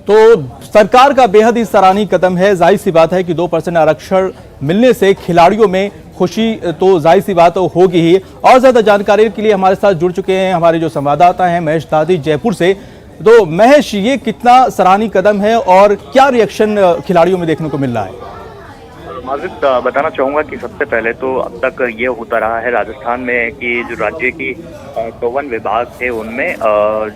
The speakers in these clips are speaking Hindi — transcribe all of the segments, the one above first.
तो सरकार का बेहद ही सराहनीय कदम है। जाहिर सी बात है कि 2% आरक्षण मिलने से खिलाड़ियों में खुशी तो जाहिर सी बात होगी ही। और ज्यादा जानकारी के लिए हमारे साथ जुड़ चुके हैं हमारे जो संवाददाता हैं महेश दादी जयपुर से। तो महेश, ये कितना सराहनीय कदम है और क्या रिएक्शन खिलाड़ियों में देखने को मिल रहा है? माजिद, बताना चाहूंगा कि सबसे पहले तो अब तक ये होता रहा है राजस्थान में कि जो राज्य की 51 विभाग थे उनमें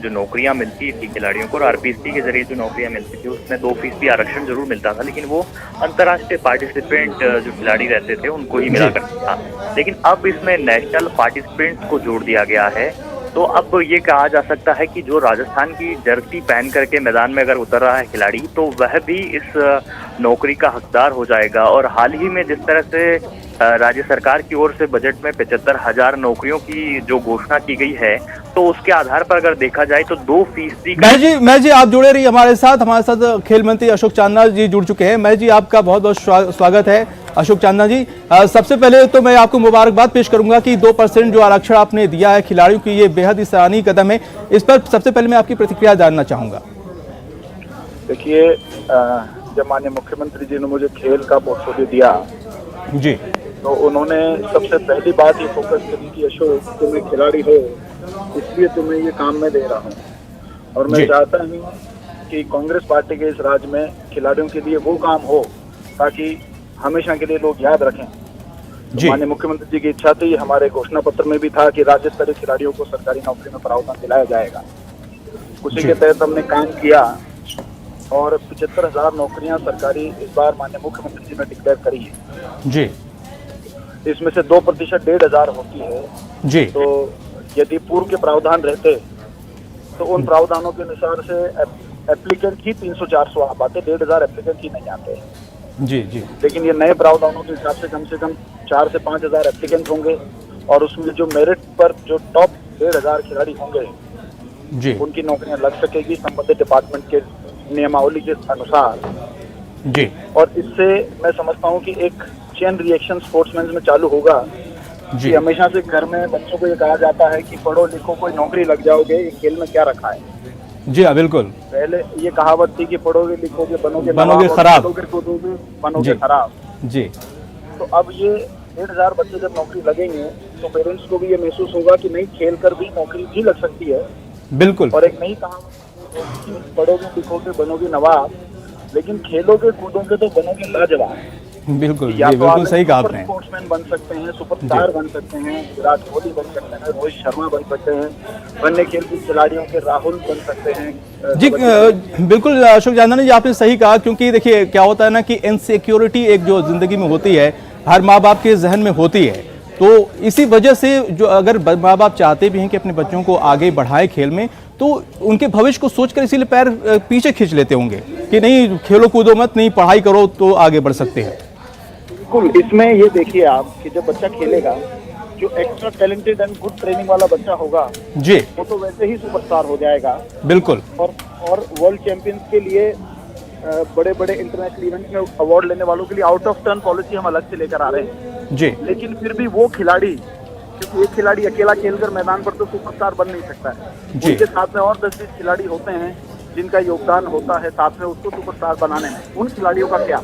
जो नौकरियां मिलती थी खिलाड़ियों को, और आरपीएससी के जरिए जो नौकरियां मिलती थी उसमें 2% आरक्षण जरूर मिलता था, लेकिन वो अंतर्राष्ट्रीय पार्टिसिपेंट जो खिलाड़ी रहते थे उनको ही मिला करता था। लेकिन अब इसमें नेशनल पार्टिसिपेंट्स को जोड़ दिया गया है। तो अब ये कहा जा सकता है कि जो राजस्थान की जर्सी पहन करके मैदान में अगर उतर रहा है खिलाड़ी तो वह भी इस नौकरी का हकदार हो जाएगा। और हाल ही में जिस तरह से राज्य सरकार की ओर से बजट में 75,000 नौकरियों की जो घोषणा की गई है, तो उसके आधार पर अगर देखा जाए तो 2% महेश जी आप जुड़े रहिए हमारे साथ खेल मंत्री अशोक चांदना जी जुड़ चुके हैं। महेश जी, आपका बहुत बहुत स्वागत है। अशोक चांदना जी, सबसे पहले तो मैं आपको मुबारकबाद पेश करूंगा कि 2% जो आरक्षण आपने दिया है खिलाड़ियों की, ये बेहद ही सराहनीय कदम है। इस पर सबसे पहले मैं आपकी प्रतिक्रिया जानना चाहूंगा। देखिए, जब माननीय मुख्यमंत्री जी ने मुझे खेल का पोर्टफोलियो दिया जी, तो उन्होंने सबसे पहली बात ये फोकस करी कि अशोक, तुम्हें खिलाड़ी हो इसलिए तुम्हें ये काम मैं दे रहा हूँ। और मैं चाहता हूँ कि कांग्रेस पार्टी के इस राज्य में खिलाड़ियों के लिए वो काम हो ताकि हमेशा के लिए लोग याद रखें। तो माननीय मुख्यमंत्री जी की इच्छा थी, हमारे घोषणा पत्र में भी था कि राज्य स्तरीय खिलाड़ियों को सरकारी नौकरी में प्रावधान दिलाया जाएगा। उसी के तहत हमने काम किया और 75,000 नौकरियां सरकारी इस बार माननीय मुख्यमंत्री जी ने डिक्लेयर करी है जी। इसमें से 2% 1,500 होती है जी। तो यदि पूर्व के प्रावधान रहते तो उन प्रावधानों के अनुसार से एप्लीकेंट ही 300-400 आ पाते, 1,500 एप्लीकेंट ही नहीं आते जी जी। लेकिन ये नए प्रावधानों के हिसाब से कम 4 से 5,000 एप्लीकेंट होंगे और उसमें जो मेरिट पर जो टॉप 1,500 खिलाड़ी होंगे जी, उनकी नौकरियां लग सकेगी संबंधित डिपार्टमेंट के नियमावली के अनुसार जी। और इससे मैं समझता हूं कि एक चेन रिएक्शन स्पोर्ट्समैन में चालू होगा जी। कि हमेशा से घर में बच्चों को ये कहा जाता है कि पढ़ो लिखो कोई नौकरी लग जाओगे, ये खेल में क्या रखा है। जी हाँ, बिल्कुल। पहले ये कहावत थी कि पढ़ोगे लिखोगे बनोगे खराब, कूदोगे बनोगे खराब जी। तो अब ये 1,500 बच्चे जब नौकरी लगेंगे तो पेरेंट्स को भी ये महसूस होगा कि नहीं, खेल कर भी नौकरी भी लग सकती है। बिल्कुल। और एक नई कहावत, पढ़ोगे लिखोगे बनोगे नवाब, लेकिन खेलोगे कूदोगे तो बनोगे लाजवाब। बिल्कुल, या तो बिल्कुल सही कहा आपने। स्पोर्ट्समैन बन सकते हैं, सुपरस्टार बन सकते हैं, विराट कोहली बन सकते हैं, रोहित शर्मा बन सकते हैं, अन्य खेल के खिलाड़ियों के राहुल बन सकते हैं। जी बिल्कुल अशोक चांदना जी, आपने सही कहा। क्योंकि देखिए क्या होता है ना कि इनसिक्योरिटी एक जो जिंदगी में होती है हर माँ बाप के जहन में होती है। तो इसी वजह से जो अगर माँ बाप चाहते भी हैं कि अपने बच्चों को आगे बढ़ाए खेल में, तो उनके भविष्य को सोचकर इसीलिए पैर पीछे खींच लेते होंगे कि नहीं खेलो कूदो मत, नहीं पढ़ाई करो तो आगे बढ़ सकते हैं। बिल्कुल, इसमें ये देखिए आप कि जब बच्चा खेलेगा, जो extra talented and good training वाला बच्चा होगा जी, वो तो वैसे ही सुपरस्टार हो जाएगा। बिल्कुल। और वर्ल्ड चैंपियंस के लिए बड़े बड़े इंटरनेशनल इवेंट में अवार्ड लेने वालों के लिए आउट ऑफ टर्न पॉलिसी हम अलग से लेकर आ रहे हैं जी। लेकिन फिर भी वो खिलाड़ी, क्योंकि एक खिलाड़ी अकेला खेलकर मैदान पर तो सुपरस्टार बन नहीं सकता है, उनके साथ में और 10-20 खिलाड़ी होते हैं जिनका योगदान होता है साथ में उसको सुपरस्टार बनाने में। उन खिलाड़ियों का क्या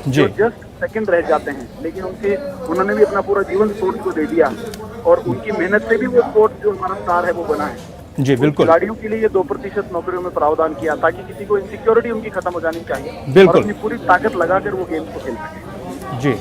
जो जस्ट सेकंड रह जाते हैं, लेकिन उन्होंने भी अपना पूरा जीवन स्पोर्ट्स को दे दिया और उनकी मेहनत से भी वो स्पोर्ट्स जो हमारा स्टार है वो बना है। जी बिल्कुल। खिलाड़ियों के लिए ये 2% नौकरियों में प्रावधान किया ताकि किसी को इनसिक्योरिटी उनकी खत्म हो जानी चाहिए। बिल्कुल। और अपनी पूरी ताकत लगाकर वो गेम को खेल सके। जी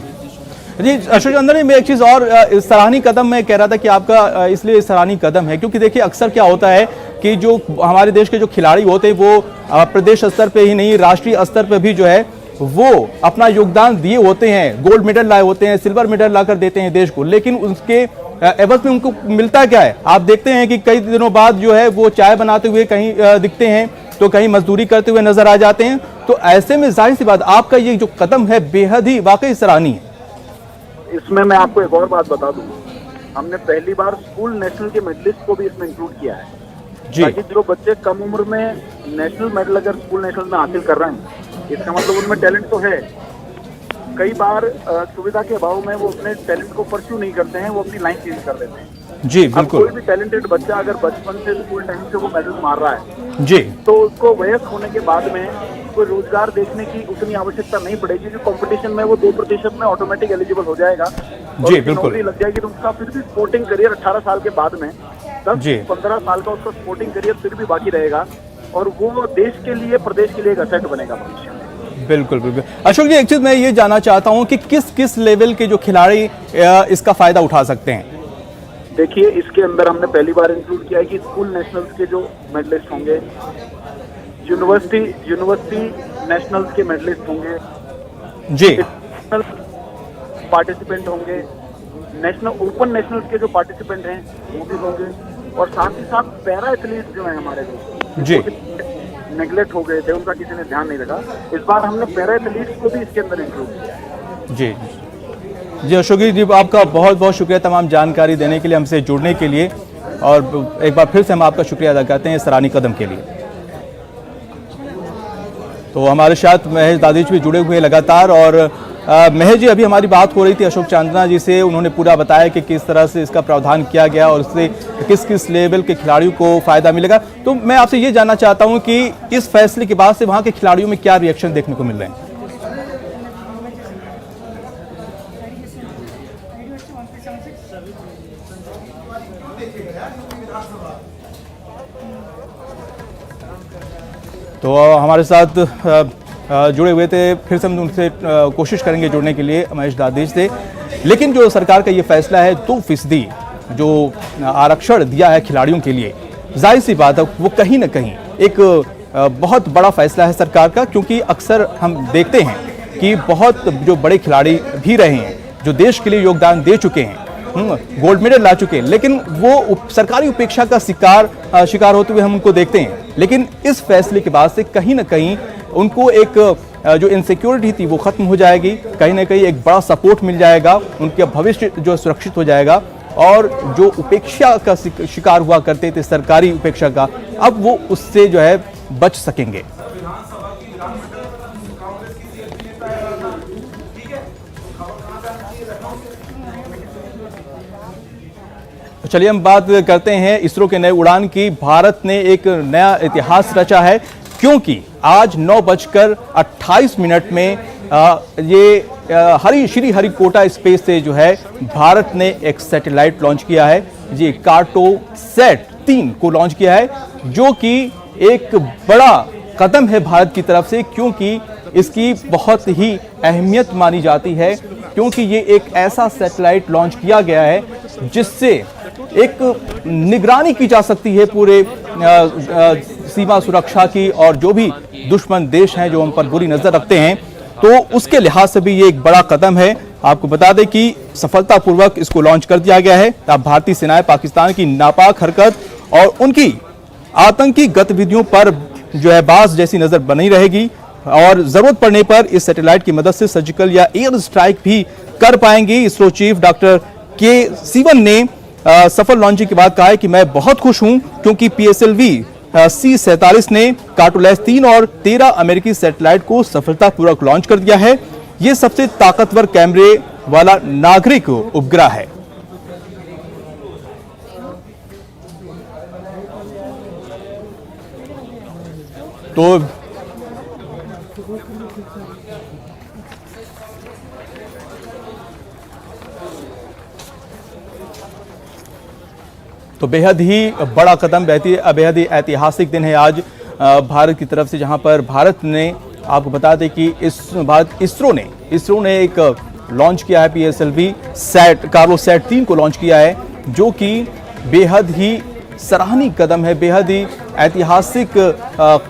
जी। अशोक चांदना जी, मैं एक चीज और सराहनीय कदम मैं कह रहा था कि आपका इसलिए सराहनीय कदम है क्योंकि देखिए अक्सर क्या होता है कि जो हमारे देश के जो खिलाड़ी होते हैं वो प्रदेश स्तर पे ही नहीं राष्ट्रीय स्तर पे भी जो है वो अपना योगदान दिए होते हैं, गोल्ड मेडल लाए होते हैं, सिल्वर मेडल लाकर देते हैं देश को, लेकिन उसके एवज में उनको मिलता क्या है? आप देखते हैं कि कई दिनों बाद जो है वो चाय बनाते हुए कहीं दिखते हैं तो कहीं मजदूरी करते हुए नजर आ जाते हैं। तो ऐसे में जाहिर सी बात आपका ये जो कदम है बेहद ही वाकई सराहनीय है। इसमें मैं आपको एक और बात बता दूं, हमने पहली बार स्कूल नेशनल के मेडलिस्ट को भी इसमें इंक्लूड किया है ताकि जो बच्चे कम उम्र में नेशनल मेडल अगर स्कूल नेशनल में हासिल कर रहे हैं, इसका मतलब उनमें टैलेंट तो है कई बार सुविधा के अभाव में वो अपने टैलेंट को परस्यू नहीं करते हैं, वो अपनी लाइन चेंज कर देते हैं। जी अब बिल्कुल। कोई भी टैलेंटेड बच्चा अगर बचपन से स्कूल टाइम से वो मेडल मार रहा है जी तो उसको वयस्क होने के बाद में कोई रोजगार देखने की उतनी आवश्यकता नहीं पड़ेगी, क्योंकि कंपटीशन में वो 2% में ऑटोमेटिक एलिजिबल हो जाएगा और जी, उसकी बिल्कुल। नौकरी लग जाएगी। तो उसका फिर भी स्पोर्टिंग करियर 18 साल के बाद में जी। 10-15 साल का उसका स्पोर्टिंग करियर फिर भी बाकी रहेगा और वो देश के लिए, प्रदेश के लिए एक असेट बनेगा भविष्य में। बिल्कुल बिल्कुल। अशोक जी, एक चीज मैं ये जानना चाहता हूँ कि किस किस लेवल के जो खिलाड़ी इसका फायदा उठा सकते हैं? देखिए, इसके अंदर हमने पहली बार इंक्लूड किया है कि स्कूल नेशनल्स के जो मेडलिस्ट होंगे, यूनिवर्सिटी नेशनल्स के मेडलिस्ट होंगे जी पार्टिसिपेंट होंगे, नेशनल ओपन नेशनल्स के जो पार्टिसिपेंट हैं वो भी होंगे और साथ ही साथ पैरा एथलीट जो है हमारे देश जी नेग्लेक्ट हो गए थे, उनका किसी ने ध्यान नहीं रखा। इस बार हमने पैरा एथलीट्स को भी इसके अंदर इंक्लूड किया है। जी जी अशोक जी, आपका बहुत बहुत शुक्रिया तमाम जानकारी देने के लिए, हमसे जुड़ने के लिए, और एक बार फिर से हम आपका शुक्रिया अदा करते हैं सराहनीय कदम के लिए। तो हमारे साथ महेश दादिश भी जुड़े हुए लगातार। और महेश जी, अभी हमारी बात हो रही थी अशोक चांदना जी से, उन्होंने पूरा बताया कि किस तरह से इसका प्रावधान किया गया और इससे किस किस लेवल के खिलाड़ियों को फायदा मिलेगा। तो मैं आपसे ये जानना चाहता हूं कि इस फैसले के बाद से वहां के खिलाड़ियों में क्या रिएक्शन देखने को मिल रहे हैं? तो हमारे साथ जुड़े हुए थे, फिर से हम उनसे कोशिश करेंगे जुड़ने के लिए, महेश दादिश से। लेकिन जो सरकार का ये फैसला है 2% जो आरक्षण दिया है खिलाड़ियों के लिए, जाहिर सी बात है वो कहीं ना कहीं एक बहुत बड़ा फैसला है सरकार का, क्योंकि अक्सर हम देखते हैं कि बहुत जो बड़े खिलाड़ी भी रहे हैं जो देश के लिए योगदान दे चुके हैं, गोल्ड मेडल ला चुके हैं, लेकिन वो सरकारी उपेक्षा का शिकार होते हुए हम उनको देखते हैं। लेकिन इस फैसले के बाद से कहीं ना कहीं उनको एक जो इनसिक्योरिटी थी वो खत्म हो जाएगी, कहीं ना कहीं एक बड़ा सपोर्ट मिल जाएगा, उनका भविष्य जो सुरक्षित हो जाएगा, और जो उपेक्षा का शिकार हुआ करते थे सरकारी उपेक्षा का, अब वो उससे जो है बच सकेंगे। चलिए हम बात करते हैं इसरो के नए उड़ान की। भारत ने एक नया इतिहास रचा है, क्योंकि आज 9:28 में ये श्री हरिकोटा स्पेस से जो है भारत ने एक सैटेलाइट लॉन्च किया है, जी कार्टोसैट 3 को लॉन्च किया है, जो कि एक बड़ा कदम है भारत की तरफ से, क्योंकि इसकी बहुत ही अहमियत मानी जाती है, क्योंकि ये एक ऐसा सैटेलाइट लॉन्च किया गया है जिससे एक निगरानी की जा सकती है पूरे सीमा सुरक्षा की, और जो भी दुश्मन देश हैं जो हम पर बुरी नजर रखते हैं, तो उसके लिहाज से भी ये एक बड़ा कदम है। आपको बता दें कि सफलतापूर्वक इसको लॉन्च कर दिया गया है। अब भारतीय सेनाएं पाकिस्तान की नापाक हरकत और उनकी आतंकी गतिविधियों पर जो है बाज जैसी नजर बनी रहेगी, और जरूरत पड़ने पर इस सैटेलाइट की मदद से सर्जिकल या एयर स्ट्राइक भी कर पाएंगे। इसरो चीफ डॉक्टर के सिवन ने सफल लॉन्चिंग के बाद कहा है कि मैं बहुत खुश हूं, क्योंकि PSLV C-47 ने कार्टोसैट 3 और 13 अमेरिकी सैटेलाइट को सफलतापूर्वक लॉन्च कर दिया है। यह सबसे ताकतवर कैमरे वाला नागरिक उपग्रह है। तो बेहद ही बड़ा कदम, बेहद ही ऐतिहासिक दिन है आज भारत की तरफ से, जहां पर भारत ने, आपको बता दें कि इसरो ने एक लॉन्च किया है PSLV कार्टोसैट 3 को लॉन्च किया है, जो कि बेहद ही सराहनीय कदम है, बेहद ही ऐतिहासिक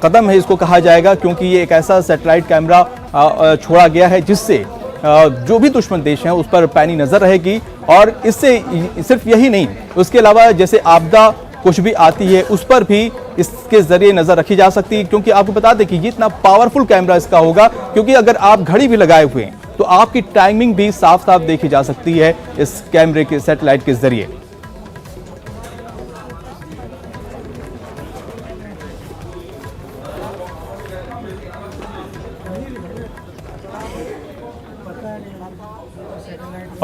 कदम है इसको कहा जाएगा, क्योंकि ये एक ऐसा सैटेलाइट कैमरा छोड़ा गया है जिससे जो भी दुश्मन देश हैं उस पर पैनी नजर रहेगी, और इससे सिर्फ यही नहीं, उसके अलावा जैसे आपदा कुछ भी आती है उस पर भी इसके जरिए नजर रखी जा सकती है, क्योंकि आपको बता दें कि ये इतना पावरफुल कैमरा इसका होगा, क्योंकि अगर आप घड़ी भी लगाए हुए हैं तो आपकी टाइमिंग भी साफ साफ देखी जा सकती है इस कैमरे के सैटेलाइट के जरिए।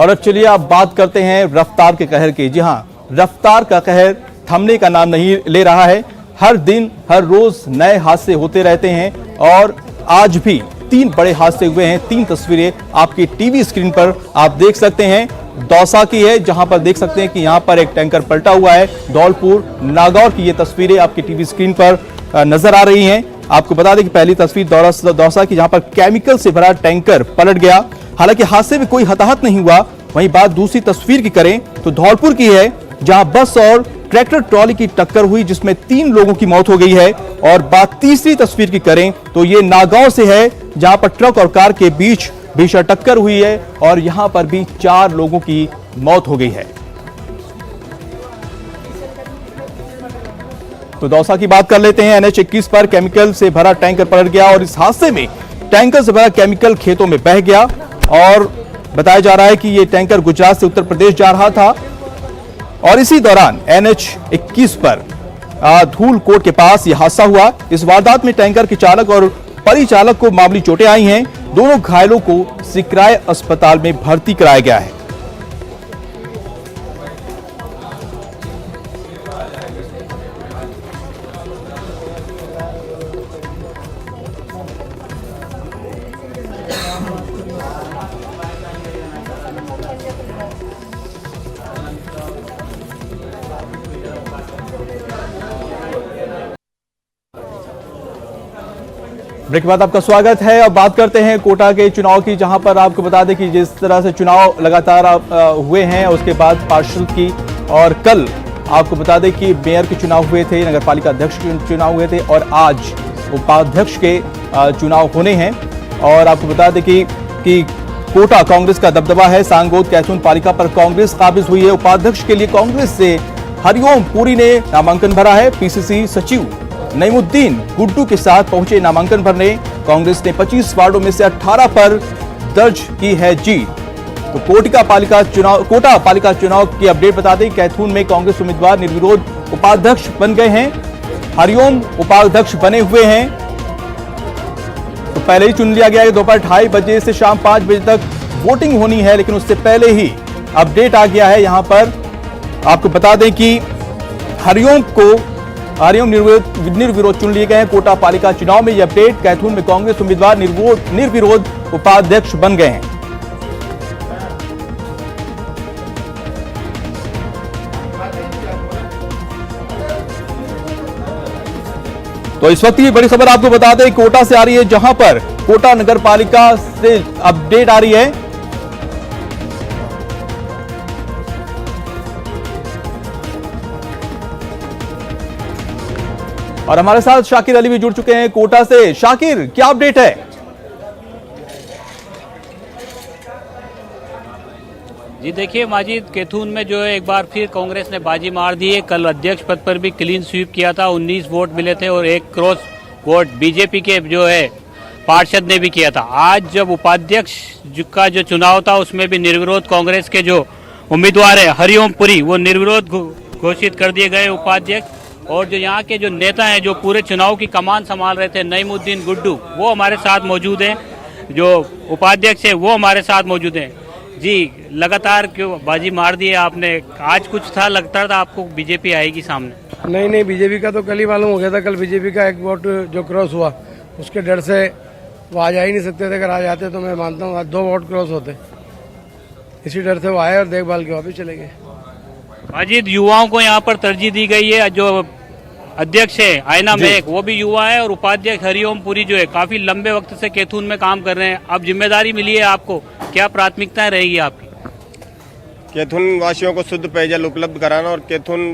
और अब चलिए आप बात करते हैं रफ्तार के कहर की। जी हाँ, रफ्तार का कहर थमने का नाम नहीं ले रहा है। हर दिन हर रोज नए हादसे होते रहते हैं और आज भी 3 बड़े हादसे हुए हैं। 3 तस्वीरें आपकी टीवी स्क्रीन पर आप देख सकते हैं। दौसा की है, जहां पर देख सकते हैं कि यहां पर एक टैंकर पलटा हुआ है। धौलपुर नागौर की ये तस्वीरें आपकी टीवी स्क्रीन पर नजर आ रही हैं। आपको बता दें कि पहली तस्वीर दौसा की, जहां पर केमिकल से भरा टैंकर पलट गया। हालांकि हादसे में कोई हताहत नहीं हुआ। वहीं बात दूसरी तस्वीर की करें तो धौलपुर की है, जहां बस और ट्रैक्टर ट्रॉली की टक्कर हुई, जिसमें 3 लोगों की मौत हो गई है। और बात तीसरी तस्वीर की करें तो ये नागौर से है, जहां पर ट्रक और कार के बीच भीषण टक्कर हुई है और यहां पर भी 4 लोगों की मौत हो गई है। तो दौसा की बात कर लेते हैं। NH-21 पर केमिकल से भरा टैंकर पलट गया और इस हादसे में टैंकर से भरा केमिकल खेतों में बह गया और बताया जा रहा है कि यह टैंकर गुजरात से उत्तर प्रदेश जा रहा था और इसी दौरान NH-21 पर धूलकोट के पास यह हादसा हुआ। इस वारदात में टैंकर के चालक और परिचालक को मामूली चोटें आई हैं। दोनों घायलों को सिकराय अस्पताल में भर्ती कराया गया है। ब्रेक के बाद आपका स्वागत है। अब बात करते हैं कोटा के चुनाव की, जहां पर आपको बता दें कि जिस तरह से चुनाव लगातार हुए हैं, उसके बाद पार्षद की और कल आपको बता दें कि मेयर के चुनाव हुए थे, नगरपालिका अध्यक्ष के चुनाव हुए थे और आज उपाध्यक्ष के चुनाव होने हैं। और आपको बता दें कि कोटा कांग्रेस का दबदबा है। सांगोद कैथून पालिका पर कांग्रेस काबिज हुई है। उपाध्यक्ष के लिए कांग्रेस से हरिओम पुरी ने नामांकन भरा है। PCC सचिव नईमुद्दीन गुड्डू के साथ पहुंचे नामांकन भरने। कांग्रेस ने 25 वार्डों में से 18 पर दर्ज की है जीत। तो कोटा पालिका चुनाव की अपडेट बता दें। कैथून में कांग्रेस उम्मीदवार निर्विरोध उपाध्यक्ष बन गए हैं। हरिओम उपाध्यक्ष बने हुए हैं। तो पहले ही चुन लिया गया है। दोपहर 2:30 बजे से शाम 5 बजे तक वोटिंग होनी है, लेकिन उससे पहले ही अपडेट आ गया है। यहां पर आपको बता दें कि हरिओम निर्विरोध चुन लिए गए हैं। कोटा पालिका चुनाव में यह अपडेट। कैथून में कांग्रेस उम्मीदवार निर्विरोध उपाध्यक्ष बन गए हैं। तो इस वक्त की बड़ी खबर आपको बता दें कोटा से आ रही है, जहां पर कोटा नगर पालिका से अपडेट आ रही है। और हमारे साथ शाकिर अली भी जुड़ चुके हैं कोटा से। शाकिर, क्या अपडेट है? जी देखिए माजिद, कैथून में जो है एक बार फिर कांग्रेस ने बाजी मार दी है। कल अध्यक्ष पद पर भी क्लीन स्वीप किया था, 19 वोट मिले थे और 1 क्रॉस वोट बीजेपी के जो है पार्षद ने भी किया था। आज जब उपाध्यक्ष का जो चुनाव था उसमें भी निर्विरोध कांग्रेस के जो उम्मीदवार है हरिओम पुरी, वो निर्विरोध घोषित कर दिए गए उपाध्यक्ष। और जो यहाँ के जो नेता हैं जो पूरे चुनाव की कमान संभाल रहे थे, नईमुद्दीन गुड्डू, वो हमारे साथ मौजूद हैं। जो उपाध्यक्ष है वो हमारे साथ मौजूद हैं। जी, लगातार क्यों बाजी मार दी है आपने? आज कुछ था, लगता था आपको बीजेपी आएगी सामने? नहीं, बीजेपी का तो कल ही मालूम हो गया था। कल बीजेपी का 1 वोट जो क्रॉस हुआ, उसके डर से वो आ जा ही नहीं सकते थे। अगर आ जाते तो मैं मानता हूँ आज 2 वोट क्रॉस होते। इसी डर से वो आए और देखभाल के वापिस चले गए। माजिद, युवाओं को यहाँ पर तरजीह दी गई है। जो अध्यक्ष है आयना मेक, वो भी युवा है और उपाध्यक्ष हरिओम पुरी जो है काफी लंबे वक्त से कैथून में काम कर रहे हैं। अब जिम्मेदारी मिली है आपको, क्या प्राथमिकताएं रहेगी आपकी? कैथून वासियों को शुद्ध पेयजल उपलब्ध कराना और कैथून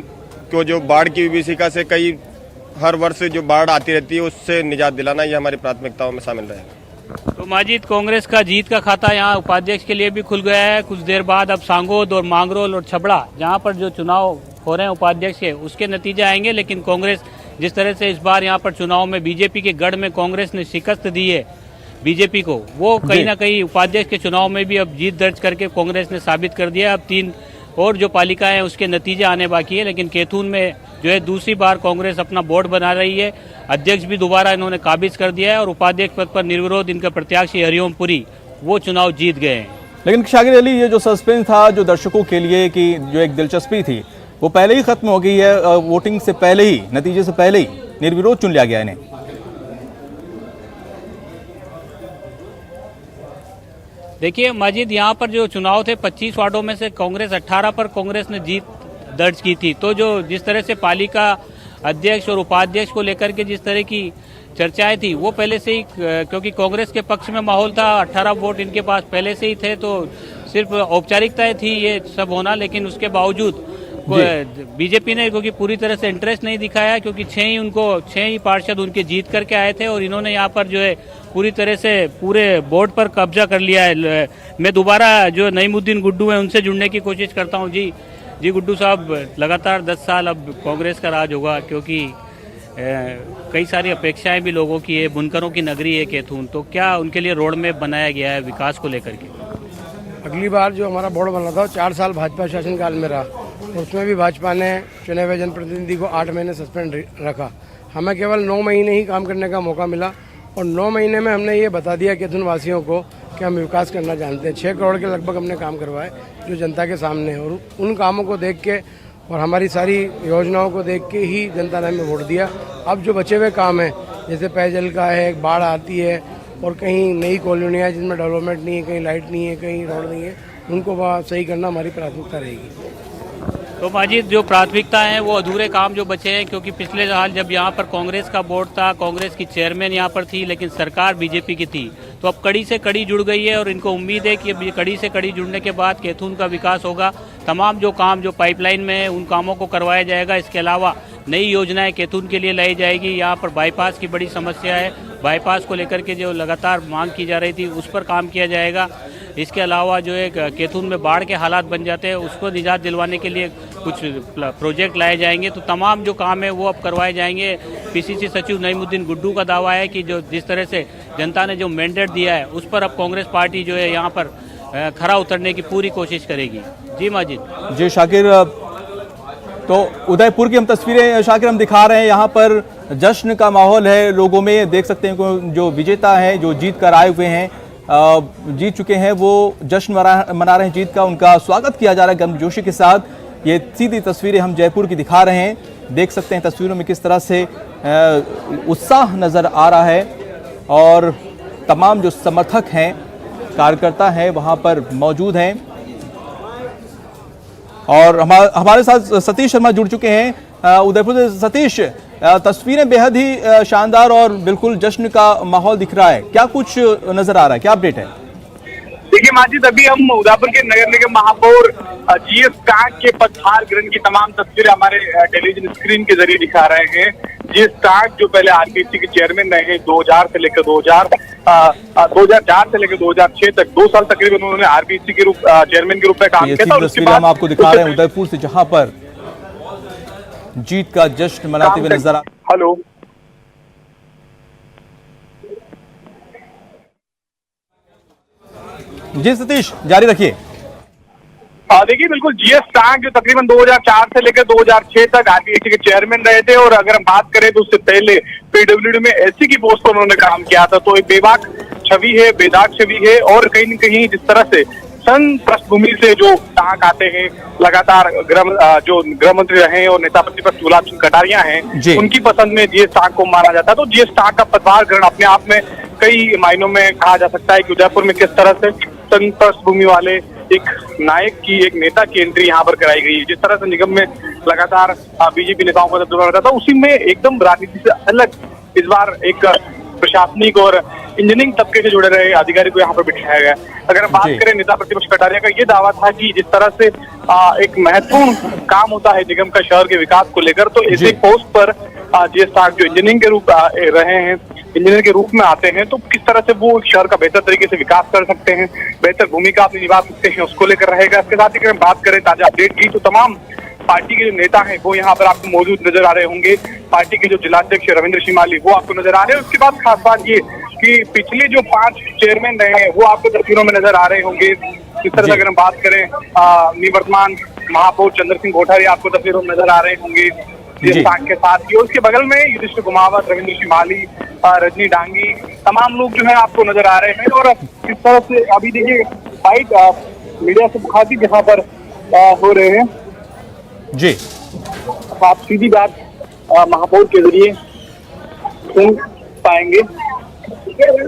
को जो बाढ़ की विभीषिका से हर वर्ष जो बाढ़ आती रहती है उससे निजात दिलाना, ये हमारी प्राथमिकताओं में शामिल रहेगा। तो माजिद, कांग्रेस का जीत का खाता यहाँ उपाध्यक्ष के लिए भी खुल गया है। कुछ देर बाद अब सांगोद और मांगरोल और छबड़ा, जहाँ पर जो चुनाव हो रहे हैं उपाध्यक्ष के, उसके नतीजे आएंगे। लेकिन कांग्रेस जिस तरह से इस बार यहाँ पर चुनाव में बीजेपी के गढ़ में कांग्रेस ने शिकस्त दी है बीजेपी को, वो कहीं ना कहीं उपाध्यक्ष के चुनाव में भी अब जीत दर्ज करके कांग्रेस ने साबित कर दिया। अब 3 और जो पालिकाएं हैं उसके नतीजे आने बाकी है। लेकिन कैथून में जो है दूसरी बार कांग्रेस अपना बोर्ड बना रही है। अध्यक्ष भी दोबारा इन्होंने काबिज कर दिया है और उपाध्यक्ष पद पर निर्विरोध इनका प्रत्याशी हरिओम पुरी वो चुनाव जीत गए हैं। लेकिन शाकिर अली, ये जो सस्पेंस था जो दर्शकों के लिए कि जो एक दिलचस्पी थी वो पहले ही खत्म हो गई है। वोटिंग से पहले ही, नतीजे से पहले ही निर्विरोध चुन लिया गया इन्हें। देखिए माजिद, यहाँ पर जो चुनाव थे 25 वार्डों में से कांग्रेस 18 पर कांग्रेस ने जीत दर्ज की थी। तो जो जिस तरह से पालिका अध्यक्ष और उपाध्यक्ष को लेकर के जिस तरह की चर्चाएं थी वो पहले से ही, क्योंकि कांग्रेस के पक्ष में माहौल था, 18 वोट इनके पास पहले से ही थे, तो सिर्फ औपचारिकताएं थी ये सब होना। लेकिन उसके बावजूद बीजेपी ने क्योंकि पूरी तरह से इंटरेस्ट नहीं दिखाया, क्योंकि 6 ही पार्षद उनके जीत करके आए थे और इन्होंने यहाँ पर जो है पूरी तरह से पूरे बोर्ड पर कब्जा कर लिया है। मैं दोबारा जो नईमुद्दीन गुड्डू हैं उनसे जुड़ने की कोशिश करता हूँ। जी गुड्डू साहब, लगातार 10 साल अब कांग्रेस का राज होगा, क्योंकि कई सारी अपेक्षाएं भी लोगों की है, बुनकरों की नगरी है कैथून, तो क्या उनके लिए रोड मैप बनाया गया है विकास को लेकर के? अगली बार जो हमारा बोर्ड बना था 4 साल भाजपा शासनकाल में रहा, उसमें भी भाजपा ने चुने हुए जनप्रतिनिधि को 8 महीने सस्पेंड रखा। हमें केवल 9 महीने ही काम करने का मौका मिला और 9 महीने में हमने ये बता दिया कैथून वासियों को कि हम विकास करना जानते हैं। 6 करोड़ के लगभग हमने काम करवाए जो जनता के सामने है, और उन कामों को देख के और हमारी सारी योजनाओं को देख के ही जनता ने हमें वोट दिया। अब जो बचे हुए काम हैं, जैसे पेयजल का है, बाढ़ आती है और कहीं नई कॉलोनियाँ जिनमें डेवलपमेंट नहीं है, कहीं लाइट नहीं है, कहीं रोड नहीं है, उनको सही करना हमारी प्राथमिकता रहेगी। तो माजिद, जो प्राथमिकता है वो अधूरे काम जो बचे हैं, क्योंकि पिछले साल जब यहाँ पर कांग्रेस का बोर्ड था, कांग्रेस की चेयरमैन यहाँ पर थी, लेकिन सरकार बीजेपी की थी, तो अब कड़ी से कड़ी जुड़ गई है और इनको उम्मीद है कि अब ये कड़ी से कड़ी जुड़ने के बाद कैथून का विकास होगा। तमाम जो काम जो पाइपलाइन में है उन कामों को करवाया जाएगा। इसके अलावा नई योजनाएं कैथून के लिए लाई जाएगी। यहाँ पर बाईपास की बड़ी समस्या है, बाईपास को लेकर के जो लगातार मांग की जा रही थी उस पर काम किया जाएगा। इसके अलावा जो एक कैथून में बाढ़ के हालात बन जाते हैं उसको निजात दिलवाने के लिए कुछ प्रोजेक्ट लाए जाएंगे। तो तमाम जो काम है वो अब करवाए जाएंगे। पीसीसी सचिव नईमुद्दीन गुड्डू का दावा है कि जो जिस तरह से जनता ने जो मैंडेट दिया है उस पर अब कांग्रेस पार्टी जो है यहाँ पर खरा उतरने की पूरी कोशिश करेगी। जी माजिद। जी शाकिर, तो उदयपुर की हम तस्वीरें शाकिर हम दिखा रहे हैं। यहाँ पर जश्न का माहौल है लोगों में, देख सकते हैं जो विजेता हैं, जो जीत कर आए हुए हैं, जीत चुके हैं, वो जश्न मना रहे हैं जीत का। उनका स्वागत किया जा रहा है गर्मजोशी के साथ। ये सीधी तस्वीरें हम जयपुर की दिखा रहे हैं, देख सकते हैं तस्वीरों में किस तरह से उत्साह नज़र आ रहा है और तमाम जो समर्थक हैं, कार्यकर्ता हैं वहाँ पर मौजूद हैं। और हमारे साथ सतीश शर्मा जुड़ चुके हैं उदयपुर से। सतीश, तस्वीरें बेहद ही शानदार और बिल्कुल जश्न का माहौल दिख रहा है, क्या कुछ नजर आ रहा है, क्या अपडेट है? देखिए माजिद, अभी हम उदयपुर के नगर निगम महापौर जीएस टांग के पदभार ग्रहण की तमाम तस्वीरें हमारे टेलीविजन स्क्रीन के जरिए दिखा रहे हैं। जीएस टांग जो पहले आरपीसी के चेयरमैन रहे 2000 से लेकर 2004 से लेकर 2006 तक, 2 साल तकरीबन उन्होंने आरपीसी के रूप चेयरमैन के रूप में काम किया था। तस्वीरें हम आपको दिखा रहे हैं उदयपुर से, जहां पर जीत का जश्न मनाते हुए नजर आ। हेलो जी सतीश, जारी रखिए। देखिए बिल्कुल, जीएस टांग जो तकरीबन 2004 से लेकर 2006 तक आरपीएसी के चेयरमैन रहे थे, और अगर हम बात करें तो उससे पहले पीडब्ल्यूडी में एससी की पोस्ट पर उन्होंने काम किया था। तो एक बेबाक छवि है, बेदाग छवि है, और कहीं न कहीं जिस तरह से सन पृष्ठभूमि से जो टांग आते हैं, लगातार जो गृह मंत्री रहे और नेता प्रतिपक्ष गुलाब सिंह कटारिया हैं, उनकी पसंद में जीएस टांग को माना जाता है। तो जीएस टांग का पदभार ग्रहण अपने आप में कई मायनों में कहा जा सकता है कि उदयपुर में किस तरह से सन पृष्ठभूमि वाले एक नायक की, एक नेता की एंट्री यहाँ पर कराई गई है। जिस तरह से निगम में लगातार बीजेपी नेताओं का दौरा रहता था, उसी में एकदम राजनीति से अलग इस बार एक प्रशासनिक और इंजीनियरिंग तबके से जुड़े रहे अधिकारी को यहाँ पर बिठाया गया। अगर हम बात करें नेता प्रतिपक्ष कटारिया का, ये दावा था कि जिस तरह से एक महत्वपूर्ण काम होता है निगम का शहर के विकास को लेकर, तो ऐसे पोस्ट पर जीएस टांग जो इंजीनियरिंग के रूप रहे हैं, इंजीनियर के रूप में आते हैं, तो किस तरह से वो शहर का बेहतर तरीके से विकास कर सकते हैं, बेहतर भूमिका अपनी निभा सकते हैं, उसको लेकर रहेगा। इसके साथ ही अगर हम बात करें ताजा अपडेट की, तो तमाम पार्टी के जो नेता हैं वो यहाँ पर आपको मौजूद नजर आ रहे होंगे। पार्टी के जो जिलाध्यक्ष रविंद्र शिमाली वो आपको नजर आ रहे हैं। उसके बाद खास बात ये कि पिछले जो 5 चेयरमैन रहे हैं वो आपको तस्वीरों में नजर आ रहे होंगे। इस तरह से अगर हम बात करें निवर्तमान महापौर चंद्र सिंह कोठारी आपको तस्वीरों में नजर आ रहे होंगे जीएस टांग के साथ ही, और उसके बगल में युधिष्ठिर कुमावत, रविंद्र शिमाली, रजनी डांगी, तमाम लोग जो है आपको नजर आ रहे हैं। और इस तरह से अभी देखिए फाइट मीडिया से मुखातिब यहाँ पर हो रहे हैं। जी आप सीधी बात महापौर के जरिए सुन पाएंगे।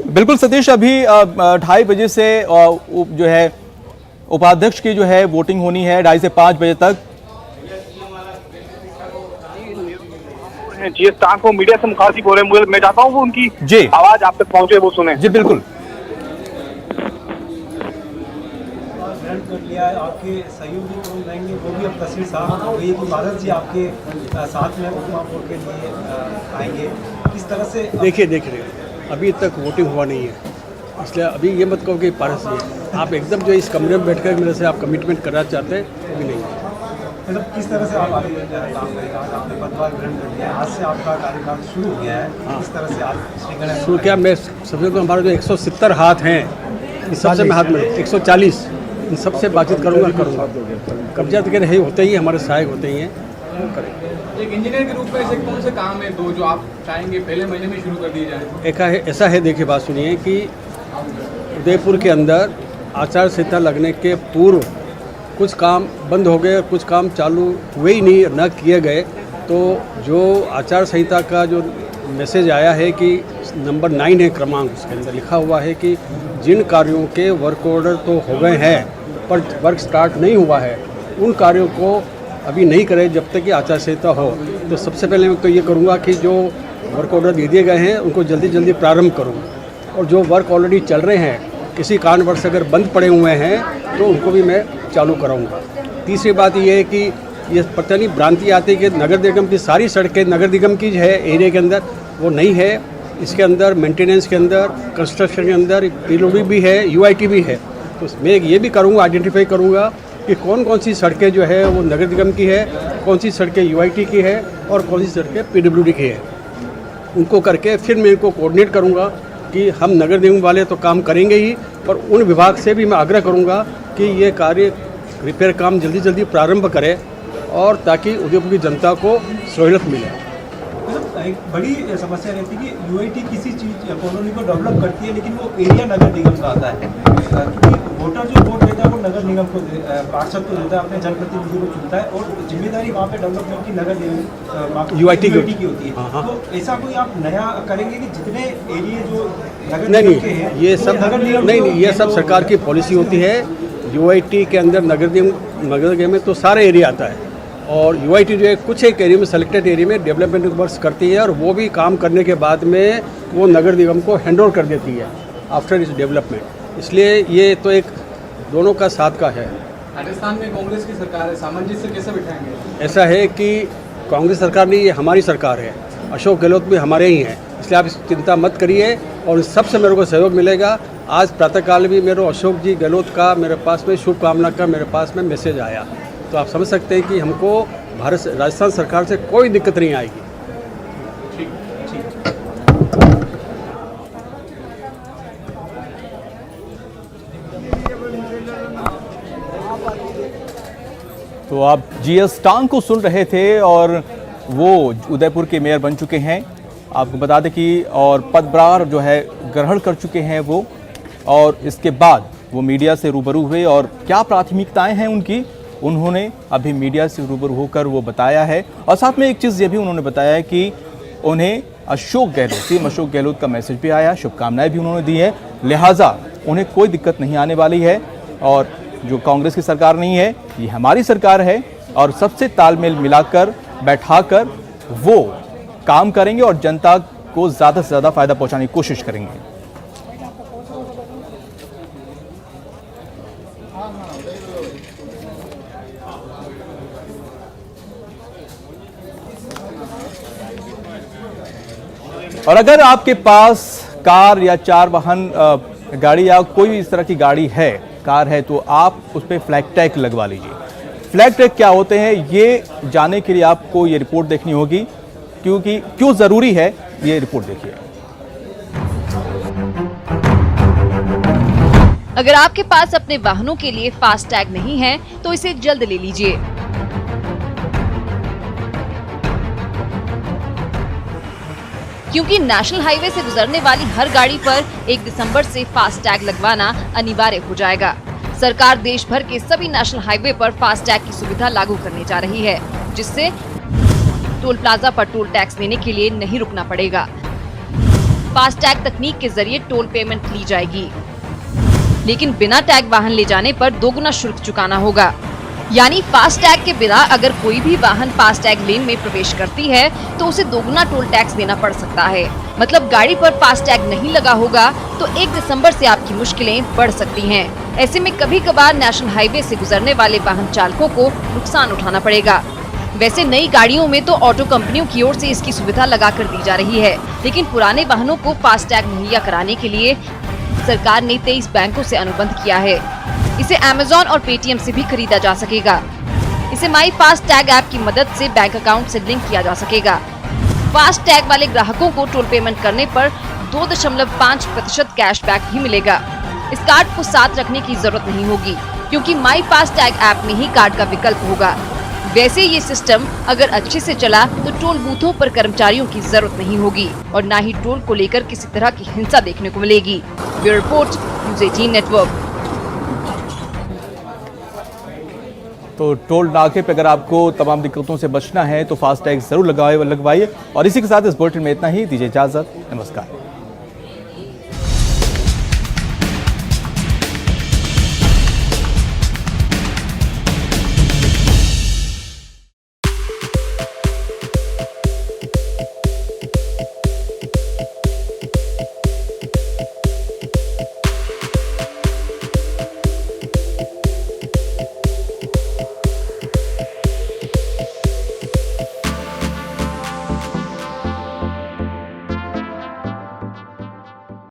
बिल्कुल सतीश, अभी 2:30 बजे से जो है उपाध्यक्ष की जो है वोटिंग होनी है 2:30 से 5 बजे तक। जीएस टांको मीडिया से मुखातिब हो रहे हैं, मैं चाहता हूँ वो उनकी जी आवाज आप तक पहुंचे, वो सुने। जी बिल्कुल। आपके सहयोगी कौन रहेंगे वो भी अब तस्वीर साफ हो गई है कि बादल जी आपके साथ में उपमहापौर के लिए आएंगे, किस तरह से? देख रहे अभी तक वोटिंग हुआ नहीं है, इसलिए अभी ये मत कहो कि पारस है। आप एकदम जो इस कमरे में बैठकर मेरे से आप कमिटमेंट करना चाहते हैं अभी नहीं। मतलब किस तरह से आप आगे काम करेंगे? आज आपने पदभार ग्रहण कर लिया, आज से आपका कार्यकाल शुरू हो गया है, किस तरह से आज शुरू किया? मैं सबसे तो हमारे जो 170 हाथ हैं इन सबसे मैं हाथ में 140 इन सबसे बातचीत करूँगा। कब्जा तो है होते ही हमारे सहायक होते ही हैं, करेंगे। एक इंजीनियर के रूप में ऐसे कौन से काम है दो जो आप चाहेंगे पहले महीने में शुरू कर दिए जाए? ऐसा है, देखिए बात सुनिए कि उदयपुर के अंदर आचार संहिता लगने के पूर्व कुछ काम बंद हो गए और कुछ काम चालू हुए ही नहीं, न किए गए। तो जो आचार संहिता का जो मैसेज आया है कि नंबर 9 है क्रमांक, उसके अंदर लिखा हुआ है कि जिन कार्यों के वर्क ऑर्डर तो हो गए हैं पर वर्क स्टार्ट नहीं हुआ है, उन कार्यों को अभी नहीं करें जब तक कि आचार संहिता हो। तो सबसे पहले मैं तो ये करूँगा कि जो वर्क ऑर्डर दे दिए गए हैं उनको जल्दी जल्दी प्रारंभ करूँगा, और जो वर्क ऑलरेडी चल रहे हैं किसी कारणवश अगर बंद पड़े हुए हैं तो उनको भी मैं चालू कराऊँगा। तीसरी बात ये है कि ये पता नहीं भ्रांति आती है कि नगर निगम की सारी सड़कें नगर निगम की है एरिया के अंदर, वो नहीं है। इसके अंदर मेंटेनेंस के अंदर, कंस्ट्रक्शन के अंदर पीडब्ल्यूडी भी है, यूआईटी भी है। तो मैं ये भी करूँगा, आइडेंटिफाई करूँगा कि कौन कौन सी सड़कें जो है वो नगर निगम की है, कौन सी सड़कें यूआईटी की है और कौन सी सड़कें पीडब्ल्यूडी की है। उनको करके फिर मैं इनको कोऑर्डिनेट करूँगा कि हम नगर निगम वाले तो काम करेंगे ही, पर उन विभाग से भी मैं आग्रह करूँगा कि ये कार्य रिपेयर काम जल्दी जल्दी प्रारंभ करें, और ताकि उदयपुर की जनता को सहूलियत मिले। एक बड़ी समस्या रहती है कि यूआईटी किसी चीज़ कॉलोनी को डेवलप करती है लेकिन वो एरिया नगर निगम का आता है, क्योंकि वोटर जो वोट देता है वो नगर निगम को, पार्षद को देता है, अपने जनप्रतिनिधि को चुनता है, और जिम्मेदारी वहाँ पे डेवलपमेंट की नगर निगम यूआईटी की होती है। तो ऐसा कोई आप नया करेंगे कि जितने एरिया जो नगर निगम के हैं ये सब नहीं, ये सब सरकार की पॉलिसी होती है। यूआईटी के अंदर नगर निगम में तो सारा एरिया आता है, और यूआईटी जो है कुछ एक एरिया में, सेलेक्टेड एरिया में डेवलपमेंट वर्क्स करती है, और वो भी काम करने के बाद में वो नगर निगम को हैंड ओवर कर देती है आफ्टर इस डेवलपमेंट। इसलिए ये तो एक दोनों का साथ का है। राजस्थान में कांग्रेस की सरकार है, सामंजस्य कैसे बिठाएंगे? ऐसा है कि कांग्रेस सरकार नहीं, ये हमारी सरकार है, अशोक गहलोत भी हमारे ही हैं, इसलिए आप इस चिंता मत करिए, और सबसे मेरे को सहयोग मिलेगा। आज प्रातःकाल भी मेरे अशोक जी गहलोत का मेरे पास में शुभकामना का मेरे पास में मैसेज आया, तो आप समझ सकते हैं कि हमको राजस्थान सरकार से कोई दिक्कत नहीं आएगी। तो आप जीएस टांग को सुन रहे थे, और वो उदयपुर के मेयर बन चुके हैं। आपको बता दें कि और पदभार जो है ग्रहण कर चुके हैं वो, और इसके बाद वो मीडिया से रूबरू हुए, और क्या प्राथमिकताएं हैं उनकी उन्होंने अभी मीडिया से रूबरू होकर वो बताया है। और साथ में एक चीज़ ये भी उन्होंने बताया है कि उन्हें अशोक गहलोत का मैसेज भी आया, शुभकामनाएं भी उन्होंने दी है, लिहाजा उन्हें कोई दिक्कत नहीं आने वाली है, और जो कांग्रेस की सरकार नहीं है, ये हमारी सरकार है, और सबसे तालमेल मिलाकर बैठाकर वो काम करेंगे और जनता को ज़्यादा से ज़्यादा फायदा पहुंचाने की कोशिश करेंगे। और अगर आपके पास कार या 4 वाहन गाड़ी या कोई भी इस तरह की गाड़ी है, कार है, तो आप उस पर फ्लैग टैग लगवा लीजिए। फ्लैग टैग क्या होते हैं ये जानने के लिए आपको ये रिपोर्ट देखनी होगी, क्योंकि क्यों ज़रूरी है ये रिपोर्ट देखिए। अगर आपके पास अपने वाहनों के लिए फास्ट टैग नहीं है तो इसे जल्द ले लीजिए। क्योंकि नेशनल हाईवे से गुजरने वाली हर गाड़ी पर 1 दिसंबर से फास्ट टैग लगवाना अनिवार्य हो जाएगा। सरकार देश भर के सभी नेशनल हाईवे पर फास्टैग की सुविधा लागू करने जा रही है, जिससे टोल प्लाजा पर टोल टैक्स देने के लिए नहीं रुकना पड़ेगा। फास्टैग तकनीक के जरिए टोल पेमेंट ली जाएगी, लेकिन बिना टैग वाहन ले जाने पर दोगुना शुल्क चुकाना होगा। यानी फास्टैग के बिना अगर कोई भी वाहन फास्टैग लेन में प्रवेश करती है तो उसे दोगुना टोल टैक्स देना पड़ सकता है। मतलब गाड़ी पर फास्टैग नहीं लगा होगा तो 1 दिसंबर से आपकी मुश्किलें बढ़ सकती हैं। ऐसे में कभी कभार नेशनल हाईवे से गुजरने वाले वाहन चालकों को नुकसान उठाना पड़ेगा। वैसे नई गाड़ियों में तो ऑटो कंपनियों की ओर से इसकी सुविधा लगा कर दी जा रही है, लेकिन पुराने वाहनों को फास्टैग मुहैया कराने के लिए सरकार ने 23 बैंकों से अनुबंध किया है। इसे अमेजॉन और पेटीएम से भी खरीदा जा सकेगा। इसे माई फास्टैग ऐप की मदद से बैंक अकाउंट से लिंक किया जा सकेगा। फास्टैग वाले ग्राहकों को टोल पेमेंट करने पर 2.5% कैशबैक भी मिलेगा। इस कार्ड को साथ रखने की जरूरत नहीं होगी, क्योंकि माई फास्टैग ऐप में ही कार्ड का विकल्प होगा। वैसे ये सिस्टम अगर अच्छे से चला तो टोल बूथों पर कर्मचारियों की जरूरत नहीं होगी और न ही टोल को लेकर किसी तरह की हिंसा देखने को मिलेगी। Bureau report, news 18 network. तो टोल नाके पे अगर आपको तमाम दिक्कतों से बचना है तो फास्टैग जरूर लगवाइए। और इसी के साथ इस बुलेटिन में इतना ही। दीजिए इजाजत, नमस्कार।